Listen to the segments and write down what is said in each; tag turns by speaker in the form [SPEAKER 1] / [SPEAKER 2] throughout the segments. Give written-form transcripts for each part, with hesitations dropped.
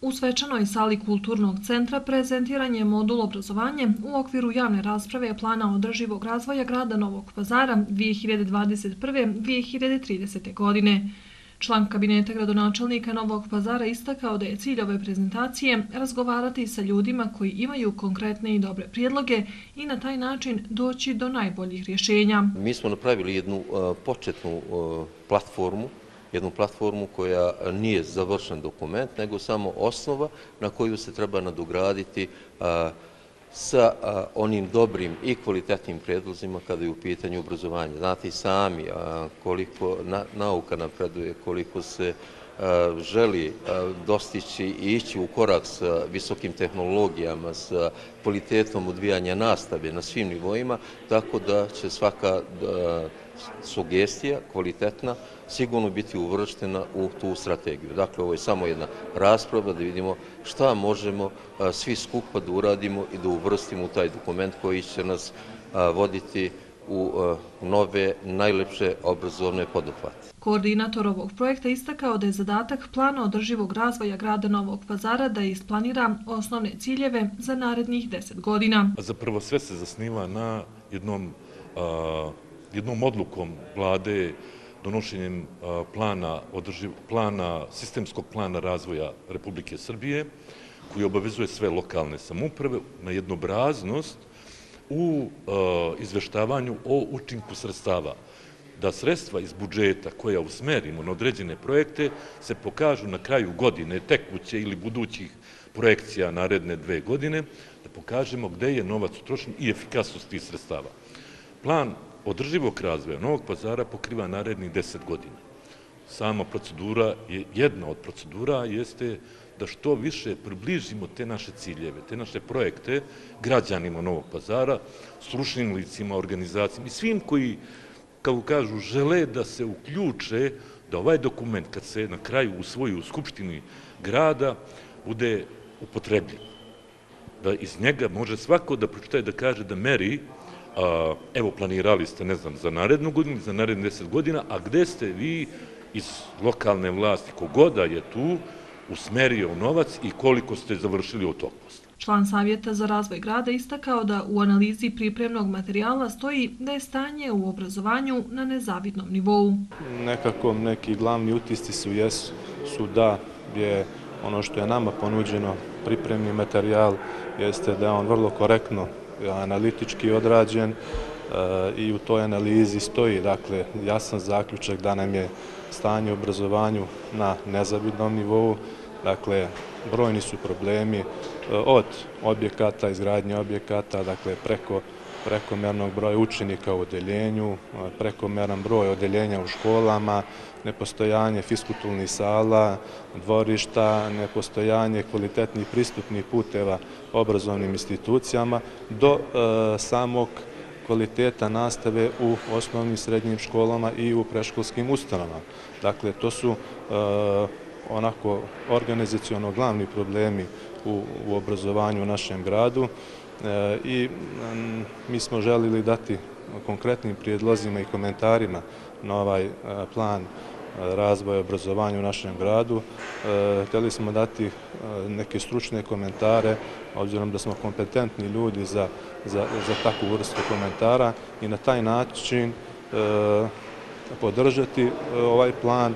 [SPEAKER 1] U svečanoj sali Kulturnog centra prezentiran je modul obrazovanje u okviru javne rasprave plana održivog razvoja grada Novog Pazara 2021-2030. godine. Član kabineta gradonačelnika Novog Pazara istakao da je cilj ove prezentacije razgovarati sa ljudima koji imaju konkretne i dobre prijedloge i na taj način doći do najboljih rješenja.
[SPEAKER 2] Mi smo napravili jednu početnu platformu koja nije završen dokument, nego samo osnova na koju se treba nadograditi sa onim dobrim i kvalitetnim prijedlozima kada je u pitanju obrazovanje. Znate i sami koliko nauka napreduje, koliko se želi dostići i ići u korak sa visokim tehnologijama, sa kvalitetom odvijanja nastave na svim nivoima, tako da će svaka sugestija kvalitetna sigurno biti uvrštena u tu strategiju. Dakle, ovo je samo jedna rasprava da vidimo šta možemo svi skupa da uradimo i da uvrstimo u taj dokument koji će nas voditi u nove, najlepše obrazovne poduhvate.
[SPEAKER 1] Koordinator ovog projekta istakao da je zadatak plana održivog razvoja grada Novog Pazara da isplanira osnovne ciljeve za narednih 10 godina.
[SPEAKER 3] Zapravo sve se zasniva na jednom odlukom vlade, donošenjem sistemskog plana razvoja Republike Srbije, koji obavezuje sve lokalne samouprave na jednobraznost u izveštavanju o učinku sredstava. Da sredstva iz budžeta koja usmerimo na određene projekte se pokažu na kraju godine, tekuće ili budućih projekcija naredne 2 godine, da pokažemo gde je novac utrošen i efikasnost tih sredstava. Plan održivog razvoja Novog Pazara pokriva narednih 10 godina. Sama procedura, jedna od procedura jeste da što više približimo te naše ciljeve, te naše projekte građanima Novog Pazara, stručnim licima, organizacijama i svim koji, kako kažu, žele da se uključe da ovaj dokument, kad se na kraju usvoji u Skupštini grada, bude upotrebljiv. Da iz njega može svako da pročita i da kaže da meri, evo planirali ste, ne znam, za narednu godinu, za naredne 10 godina, a gde ste vi iz lokalne vlasti, kogoda je tu, usmerio novac i koliko ste završili od tog posla.
[SPEAKER 1] Član Savjeta za razvoj grada istakao da u analizi pripremnog materijala stoji da je stanje u obrazovanju na nezavidnom nivou.
[SPEAKER 4] Nekako neki glavni utisci su da je ono što je nama ponuđeno, pripremni materijal, jeste da je on vrlo korektno analitički odrađen i u toj analizi stoji, dakle, jasan zaključak da nam je stanje u obrazovanju na nezavidnom nivou, dakle, brojni su problemi od objekata, izgradnje objekata, dakle, prekomernog broja učenika u odeljenju, prekomeran broj odeljenja u školama, nepostojanje fiskulturnih sala, dvorišta, nepostojanje kvalitetnih pristupnih puteva obrazovnim institucijama, do samog kvaliteta nastave u osnovnim i srednjim školama i u predškolskim ustanovama. Dakle, to su onako organizaciono glavni problemi u obrazovanju u našem gradu i mi smo želili dati konkretnim prijedlozima i komentarima na ovaj plan razvoja obrazovanja u našem gradu. Htjeli smo dati neke stručne komentare, obzirom da smo kompetentni ljudi za takvu vrstu komentara i na taj način podržati ovaj plan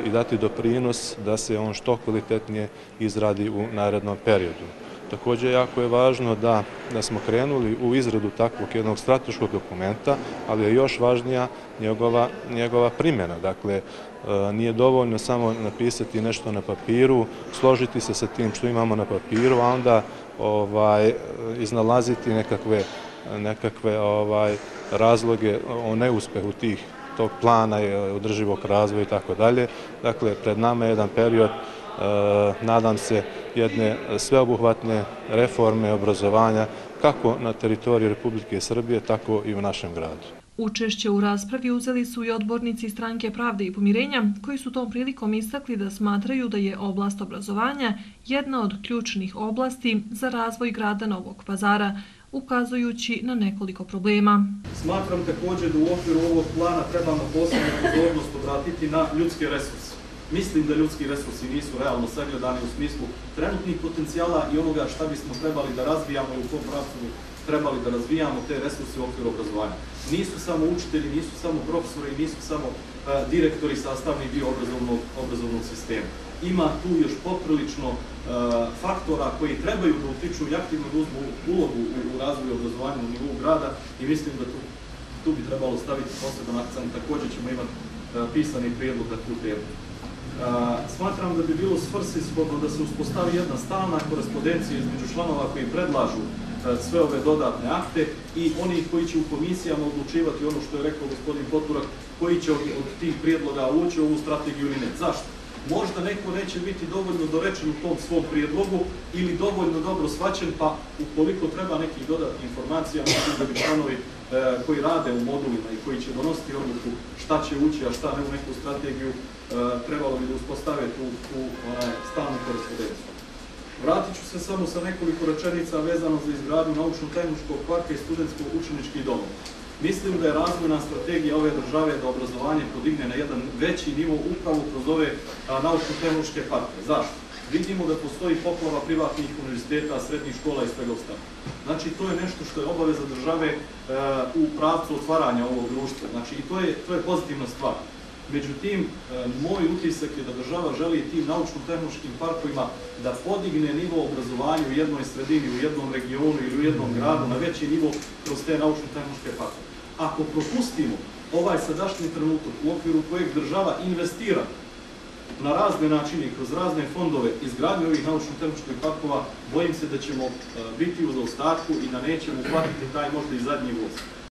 [SPEAKER 4] i dati doprinos da se on što kvalitetnije izradi u narednom periodu. Također, jako je važno da smo krenuli u izradu takvog jednog strateškog dokumenta, ali je još važnija njegova primjena. Dakle, nije dovoljno samo napisati nešto na papiru, složiti se sa tim što imamo na papiru, a onda iznalaziti nekakve razloge o neuspehu tog plana i održivog razvoja i tako dalje. Dakle, pred nama je jedan period, nadam se, jedne sveobuhvatne reforme obrazovanja kako na teritoriji Republike Srbije, tako i u našem gradu.
[SPEAKER 1] Učešće u raspravi uzeli su i odbornici Stranke pravde i pomirenja, koji su tom prilikom istakli da smatraju da je oblast obrazovanja jedna od ključnih oblasti za razvoj grada Novog Pazara, ukazujući na nekoliko problema.
[SPEAKER 5] Smatram također da u okviru ovog plana trebamo posebnu pozornost obratiti na ljudske resurse. Mislim da ljudski resursi nisu realno sagledani u smislu trenutnih potencijala i onoga šta bismo trebali da razvijamo i u kom pravcu trebali da razvijamo te resurse u okviru obrazovanja. Nisu samo učitelji, nisu samo profesori, nisu samo direktori sastavni dio obrazovnog sistema. Ima tu još poprilično faktora koji trebaju da utiču i aktivno da uzmu ulogu u razvoju obrazovanja u nivou grada i mislim da tu bi trebalo staviti poseban akcent. Također ćemo imati pisani prijedlog na tu temu. Smatram da bi bilo svrsishodno da se uspostavi jedna stalna korespondencija između članova koji predlažu sve ove dodatne akte i onih koji će u komisijama odlučivati ono što je rekao gospodin Poturak, koji će od tih prijedloga ući u ovu strategiju ili ne. Zašto? Možda neko neće biti dovoljno dorečen u tom svom prijedlogu ili dovoljno dobro shvaćen, pa ukoliko treba nekih dodatnih informacija, mislim da bi članovi koji rade u modulima i koji će donositi odluku šta će ući, a šta ne u neku strategiju, trebalo bi da uspostave tu stalnu korespondenciju. Vratit ću se samo sa nekoliko rečenica vezano za izgradnju naučno-tehničkog parka i studentsko-učeničkih domova. Mislim da je razvojna strategija ove države da obrazovanje podigne na jedan veći nivo upravo kroz ove naučno-tehničke parke. Zašto? Vidimo da postoji poplava privatnih univerziteta, srednjih škola i svega ostalo. Znači, to je nešto što je obaveza države u pravcu otvaranja ovog društva. Znači, i to je pozitivna stvar. Međutim, moj utisak je da država želi tim naučno-tehnološkim parkovima da podigne nivo obrazovanja u jednoj sredini, u jednom regionu ili u jednom gradu na veći nivo kroz te naučno-tehnološke parkove. Ako propustimo ovaj sadašnji trenutak u okviru kojeg država investira na razne načine i kroz razne fondove izgradnje ovih naučno-tehnoloških parkova, bojim se da ćemo biti u zaostatku i da nećemo uhvatiti taj možda i zadnji voz.